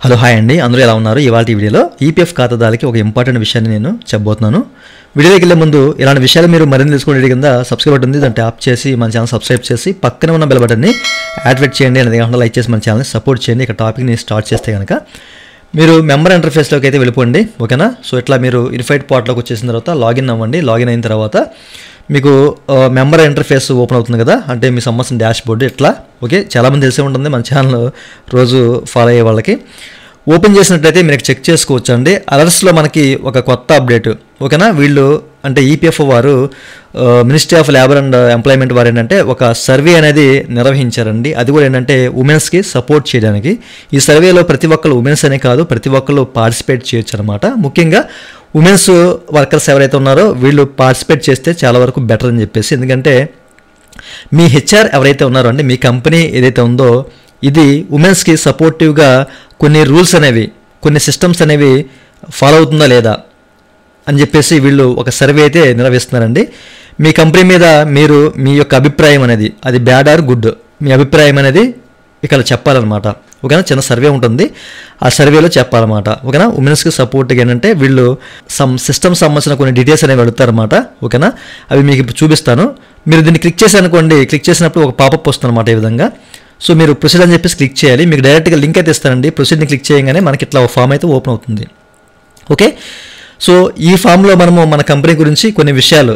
Hello hi అండి, అందరూ ఎలా ఉన్నారు? ఇవాళ ఈ వీడియోలో ఈపీఎఫ్ ఖాతాదారులకి ఒక ఇంపార్టెంట్ విషయాన్ని నేను చెప్పబోతున్నాను. వీడియోకి వెళ్ళే ముందు ఇలాంటి విషయాలు మీరు మరింత తెలుసుకోవడం కింద సబ్స్క్రైబ్ బటన్ ఉంది, దాన్ని ట్యాప్ చేసి మన ఛానల్ సబ్స్క్రైబ్ చేసి పక్కన ఉన్న బెల్ బటన్ని యాక్టివేట్ చేయండి. అనేది కాకుండా లైక్ చేసి మన ఛానల్ని సపోర్ట్ చేయండి. ఇక టాపిక్ని స్టార్ట్ చేస్తే కనుక మీరు మెంబర్ ఇంటర్ఫేస్లోకి అయితే వెళ్ళిపోండి, ఓకేనా? సో ఇట్లా మీరు ఇన్ఫైట్ పోర్టల్లోకి వచ్చేసిన తర్వాత లాగిన్ అవ్వండి. లాగిన్ అయిన తర్వాత మీకు మెంబర్ ఇంటర్ఫేస్ ఓపెన్ అవుతుంది కదా, అంటే మీ సంబంధించిన డాష్ బోర్డు ఇట్లా. ఓకే, చాలామంది తెలిసే ఉంటుంది మన ఛానల్ రోజు ఫాలో అయ్యే వాళ్ళకి. ఓపెన్ చేసినట్లయితే మీరు చెక్ చేసుకోవచ్చు అండి. అలర్ట్స్లో మనకి ఒక కొత్త అప్డేట్, ఓకేనా? వీళ్ళు అంటే ఈపీఎఫ్ వారు ministry of labour and employment వారు ఏంటంటే ఒక సర్వే అనేది నిర్వహించారండి. అది కూడా ఏంటంటే ఉమెన్స్కి సపోర్ట్ చేయడానికి. ఈ సర్వేలో ప్రతి ఒక్కరు ఉమెన్స్ అనే కాదు, ప్రతి ఒక్కరు పార్టిసిపేట్ చేయొచ్చు అనమాట. ముఖ్యంగా ఉమెన్స్ వర్కర్స్ ఎవరైతే ఉన్నారో వీళ్ళు పార్టిసిపేట్ చేస్తే చాలా వరకు బెటర్ అని చెప్పేసి. ఎందుకంటే మీ హెచ్ఆర్ ఎవరైతే ఉన్నారో అంటే మీ కంపెనీ ఏదైతే ఉందో ఇది ఉమెన్స్కి సపోర్టివ్గా కొన్ని రూల్స్ అనేవి, కొన్ని సిస్టమ్స్ అనేవి ఫాలో అవుతుందా లేదా అని చెప్పేసి వీళ్ళు ఒక సర్వే అయితే నిర్వహిస్తున్నారండి. మీ కంపెనీ మీద మీరు మీ యొక్క అభిప్రాయం అనేది అది బ్యాడ్ ఆర్ గుడ్, మీ అభిప్రాయం అనేది ఇక్కడ చెప్పాలన్నమాట, ఓకేనా? చిన్న సర్వే ఉంటుంది, ఆ సర్వేలో చెప్పాలన్నమాట, ఓకేనా? ఉమెన్స్కి సపోర్ట్గా ఏంటంటే వీళ్ళు సిస్టమ్ సంబంధించిన కొన్ని డీటెయిల్స్ అనేవి అడుగుతారన్నమాట, ఓకేనా? అవి మీకు ఇప్పుడు చూపిస్తాను. మీరు దీన్ని క్లిక్ చేశారనుకోండి, క్లిక్ చేసినప్పుడు ఒక పాపప్ వస్తుంది అనమాట ఈ విధంగా. సో మీరు ప్రొసీడ్ అని చెప్పేసి క్లిక్ చేయాలి. మీకు డైరెక్ట్గా లింక్ అయితే ఇస్తానండి. ప్రొసీడ్ని క్లిక్ చేయగానే మనకి ఇట్లా ఒక ఫామ్ అయితే ఓపెన్ అవుతుంది. ఓకే, సో ఈ ఫామ్లో మనము మన కంపెనీ గురించి కొన్ని విషయాలు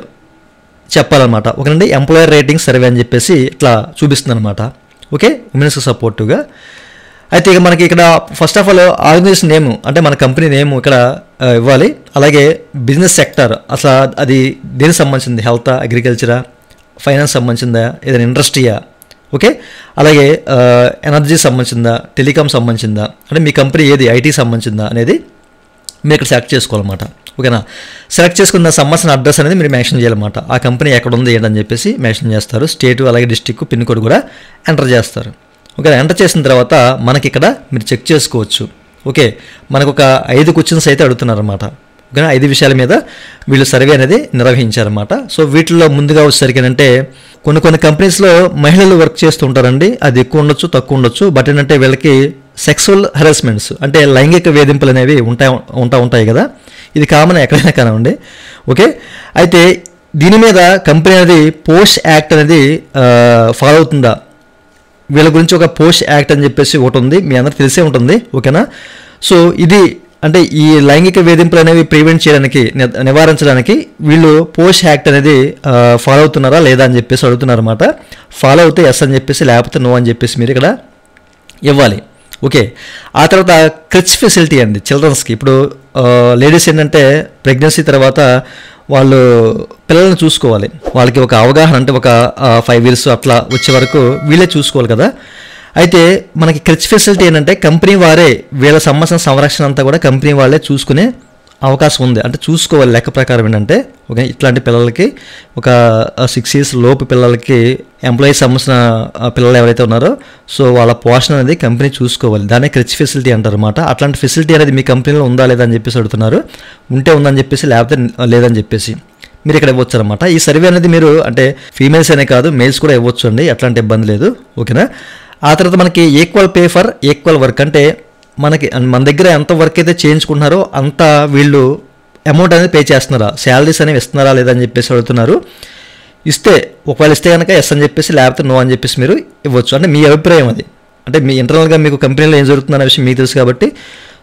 చెప్పాలన్నమాట, ఓకేనండి? ఎంప్లాయర్ రేటింగ్ సర్వే అని చెప్పేసి ఇట్లా చూపిస్తుంది అనమాట, ఓకే? ఉమెన్స్కి సపోర్టివ్గా. అయితే ఇక మనకి ఇక్కడ ఫస్ట్ ఆఫ్ ఆల్ ఆర్గనైజేషన్ నేము, అంటే మన కంపెనీ నేము ఇక్కడ ఇవ్వాలి. అలాగే బిజినెస్ సెక్టర్, అసలు అది దేనికి సంబంధించింది, హెల్త్, అగ్రికల్చరా, ఫైనాన్స్ సంబంధించిందా, ఏదైనా ఇండస్ట్రీయా, ఓకే? అలాగే ఎనర్జీ సంబంధించిందా, టెలికామ్ సంబంధించిందా, అంటే మీ కంపెనీ ఏది, ఐటీ సంబంధించిందా అనేది మీరు ఇక్కడ సెలెక్ట్ చేసుకోవాలన్నమాట, ఓకేనా? సెలెక్ట్ చేసుకున్న సంబంధించిన అడ్రస్ అనేది మీరు మెన్షన్ చేయాలన్నమాట. ఆ కంపెనీ ఎక్కడ ఉంది ఏంటని చెప్పేసి మెన్షన్ చేస్తారు. స్టేట్ అలాగే డిస్ట్రిక్ట్ పిన్ కోడ్ కూడా ఎంటర్ చేస్తారు, ఓకే? ఎంటర్ చేసిన తర్వాత మనకి ఇక్కడ మీరు చెక్ చేసుకోవచ్చు, ఓకే? మనకు ఒక 5 క్వశ్చన్స్ అయితే అడుగుతున్నారన్నమాట, ఓకేనా? 5 విషయాల మీద వీళ్ళు సర్వే అనేది నిర్వహించారన్నమాట. సో వీటిల్లో ముందుగా వచ్చేసరికి ఏంటంటే కొన్ని కంపెనీస్లో మహిళలు వర్క్ చేస్తూ ఉంటారండి. అది ఎక్కువ ఉండొచ్చు, తక్కువ ఉండొచ్చు. బట్ ఏంటంటే వీళ్ళకి సెక్సువల్ హెరాస్మెంట్స్ అంటే లైంగిక వేధింపులు అనేవి ఉంటాయి కదా. ఇది కామన్, ఎక్కడైనా కానివ్వండి, ఓకే? అయితే దీని మీద కంపెనీ అనేది పోస్ట్ యాక్ట్ అనేది ఫాలో అవుతుందా, వీళ్ళ గురించి ఒక పోస్ట్ యాక్ట్ అని చెప్పేసి ఒకటి ఉంది, మీ అందరికి తెలిసే ఉంటుంది, ఓకేనా? సో ఇది అంటే ఈ లైంగిక వేధింపులు అనేవి ప్రివెంట్ చేయడానికి, నివారించడానికి వీళ్ళు పోస్ట్ యాక్ట్ అనేది ఫాలో అవుతున్నారా లేదా అని చెప్పేసి అడుగుతున్నారన్నమాట. ఫాలో అవుతే ఎస్ అని చెప్పేసి, లేకపోతే నో అని చెప్పేసి మీరు ఇక్కడ ఇవ్వాలి, ఓకే? ఆ తర్వాత క్రిచ్ ఫెసిలిటీ అండి చిల్డ్రన్స్కి. ఇప్పుడు లేడీస్ ఏంటంటే ప్రెగ్నెన్సీ తర్వాత వాళ్ళు పిల్లల్ని చూసుకోవాలి, వాళ్ళకి ఒక అవగాహన అంటే ఒక 5 years అట్లా వచ్చే వరకు వీళ్ళే చూసుకోవాలి కదా. అయితే మనకి క్రిచ్ ఫెసిలిటీ ఏంటంటే కంపెనీ వారే వీళ్ళ సంబంధించిన సంరక్షణ అంతా కూడా కంపెనీ వాళ్ళే చూసుకునే అవకాశం ఉంది. అంటే చూసుకోవాలి లెక్క ప్రకారం ఏంటంటే, ఓకే, ఇట్లాంటి పిల్లలకి ఒక 6 years లోపు పిల్లలకి ఎంప్లాయీస్ సంబంధించిన పిల్లలు ఎవరైతే ఉన్నారో సో వాళ్ళ పోషణ అనేది కంపెనీ చూసుకోవాలి. దాన్ని క్రిచ్ ఫెసిలిటీ అంటారు అనమాట. అట్లాంటి ఫెసిలిటీ అనేది మీ కంపెనీలో ఉందా లేదా అని చెప్పేసి అడుగుతున్నారు. ఉంటే ఉందని చెప్పేసి, లేకపోతే లేదని చెప్పేసి మీరు ఇక్కడ ఇవ్వచ్చు అనమాట. ఈ సర్వే అనేది మీరు అంటే ఫీమేల్స్ అనే కాదు, మేల్స్ కూడా ఇవ్వచ్చు అండి, ఎట్లాంటి ఇబ్బంది లేదు, ఓకేనా? ఆ తర్వాత మనకి equal pay for equal work, అంటే మన దగ్గర ఎంత వర్క్ అయితే చేయించుకుంటున్నారో అంత వీళ్ళు అమౌంట్ అనేది పే చేస్తున్నారా, శాలరీస్ అనేవి ఇస్తున్నారా లేదా అని చెప్పేసి అడుగుతున్నారు. ఒకవేళ ఇస్తే కనుక ఎస్ అని చెప్పేసి, లేకపోతే నో అని చెప్పేసి మీరు ఇవ్వచ్చు. అంటే మీ అభిప్రాయం అది, అంటే మీ ఇంటర్నల్గా మీకు కంపెనీలో ఏం జరుగుతుందనే విషయం మీకు తెలుసు కాబట్టి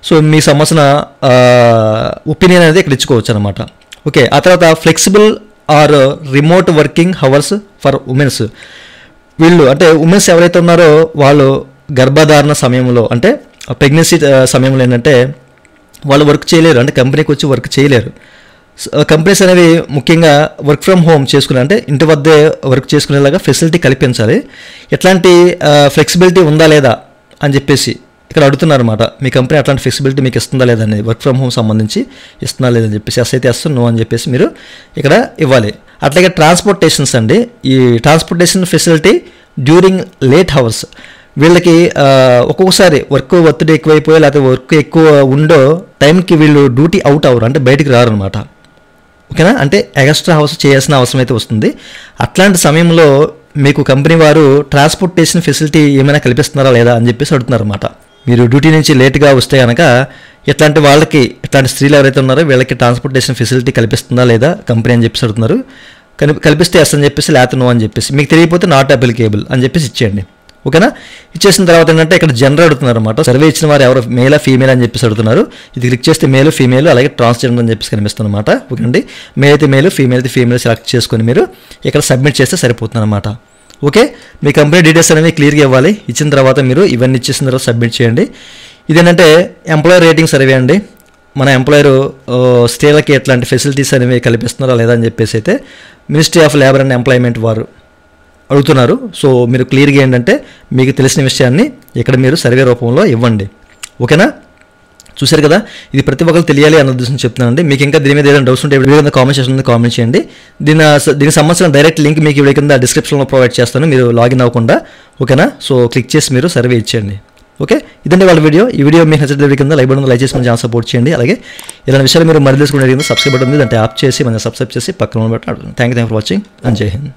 సో మీ సంబంధించిన ఒపీనియన్ అనేది ఇక్కడ ఇచ్చుకోవచ్చు అనమాట, ఓకే? ఆ తర్వాత flexible are remote working hours for women's. వీళ్ళు అంటే ఉమెన్స్ ఎవరైతే ఉన్నారో వాళ్ళు గర్భధారణ సమయంలో అంటే ప్రెగ్నెన్సీ సమయంలో ఏంటంటే వాళ్ళు వర్క్ చేయలేరు, అంటే కంపెనీకి వచ్చి వర్క్ చేయలేరు. కంపెనీస్ అనేవి ముఖ్యంగా వర్క్ ఫ్రమ్ హోమ్ చేసుకునే, అంటే ఇంటి వద్దే వర్క్ చేసుకునేలాగా ఫెసిలిటీ కల్పించాలి. ఎట్లాంటి ఫ్లెక్సిబిలిటీ ఉందా లేదా అని చెప్పేసి ఇక్కడ అడుగుతున్నారు అనమాట. మీ కంపెనీ అట్లాంటి ఫ్లెక్సిబిలిటీ మీకు ఇస్తుందా లేదా అనేది, వర్క్ ఫ్రమ్ హోమ్ సంబంధించి ఇస్తుందా లేదని చెప్పేసి, ఎస్ అయితే ఎస్, నో అని చెప్పేసి మీరు ఇక్కడ ఇవ్వాలి. అట్లాగే ట్రాన్స్పోర్టేషన్స్ అండి. ఈ transportation facility during late hours, వీళ్ళకి ఒక్కొక్కసారి వర్క్ ఒత్తిడి ఎక్కువైపోయి లేకపోతే వర్క్ ఎక్కువ ఉండో టైంకి వీళ్ళు డ్యూటీ అవుట్ అవ్వరు, అంటే బయటికి రారు అనమాట, ఓకేనా? అంటే ఎక్స్ట్రా అవర్స్ చేయాల్సిన అవసరం అయితే వస్తుంది. అట్లాంటి సమయంలో మీకు కంపెనీ వారు ట్రాన్స్పోర్టేషన్ ఫెసిలిటీ ఏమైనా కల్పిస్తున్నారా లేదా అని చెప్పేసి అడుగుతున్నారు అనమాట. మీరు డ్యూటీ నుంచి లేట్గా వస్తే కనుక ఇట్లాంటి వాళ్ళకి, ఇట్లాంటి స్త్రీలు ఎవరైతే ఉన్నారో వీళ్ళకి ట్రాన్స్పోర్టేషన్ ఫెసిలిటీ కల్పిస్తుందా లేదా కంపెనీ అని చెప్పేసి అడుగుతున్నారు. కల్పిస్తే ఎస్ అని చెప్పేసి, లేకపోతే నో అని చెప్పేసి, మీకు తెలియకపోతే నాట్ అప్లికేబుల్ అని చెప్పేసి ఇచ్చేయండి. ఓకేనా? ఇచ్చేసిన తర్వాత ఏంటంటే ఇక్కడ జెండర్ అడుగుతున్నారు అనమాట. సర్వే ఇచ్చిన వారు ఎవరు మేలా ఫీమేల్ అని చెప్పేసి అడుగుతున్నారు. ఇది క్లిక్ చేస్తే మేలు ఫీమేల్ అలాగే ట్రాన్స్జెండర్ అని చెప్పేసి కనిపిస్తుంది అనమాట. ఓకేనండి, మేల్ అయితే మేలు, ఫీమేల్ అయితే ఫీమేల్ సెలెక్ట్ చేసుకొని మీరు ఇక్కడ సబ్మిట్ చేస్తే సరిపోతుంది అనమాట. ఓకే, మీ కంపెనీ డీటెయిల్స్ అనేవి క్లియర్గా ఇవ్వాలి. ఇచ్చిన తర్వాత మీరు ఇవన్నీ ఇచ్చేసిన తర్వాత సబ్మిట్ చేయండి. ఇదేంటంటే ఎంప్లాయర్ రేటింగ్ సర్వే అండి. మన ఎంప్లాయర్ స్త్రీలకి ఎట్లాంటి ఫెసిలిటీస్ అనేవి కల్పిస్తున్నారా లేదా అని చెప్పేసి అయితే ministry of labour and employment వారు అడుగుతున్నారు. సో మీరు క్లియర్గా ఏంటంటే మీకు తెలిసిన విషయాన్ని ఇక్కడ మీరు సర్వే రూపంలో ఇవ్వండి. ఓకేనా? చూశారు కదా, ఇది ప్రతి ఒక్కరు తెలియాలి అన్న ఉద్దేశం చెప్తున్నానండి. మీకు ఇంకా దీని మీద ఏదైనా డౌట్స్ ఉంటే వీడియో కింద కామెంట్ సెక్షన్ ఉంది, కామెంట్ చేయండి. దీనికి సంబంధించిన డైరెక్ట్ లింక్ మీకు వీడియో కింద డిస్క్రిప్షన్లో ప్రొవైడ్ చేస్తాను, మీరు లాగిన్ అవ్వకుండా. ఓకేనా? సో క్లిక్ చేసి మీరు సర్వే ఇచ్చేయండి. ఓకే, ఇదండి వాళ్ళ వీడియో. ఈ వీడియో మీకు నచ్చితే వీడియో కింద లైక్ బటన్ లైక్ చేసి మన ఛానల్ సపోర్ట్ చేయండి. అలాగే ఇలాంటి విషయాలు మీరు మరి తెలుసుకునే సబ్స్క్రైబ్ బటన్ ఉంది, దాంట్లో యాప్ చేసి మన సబ్స్క్రైబ్ చేసి పక్కన button. Thank you for watching and జై హింద్.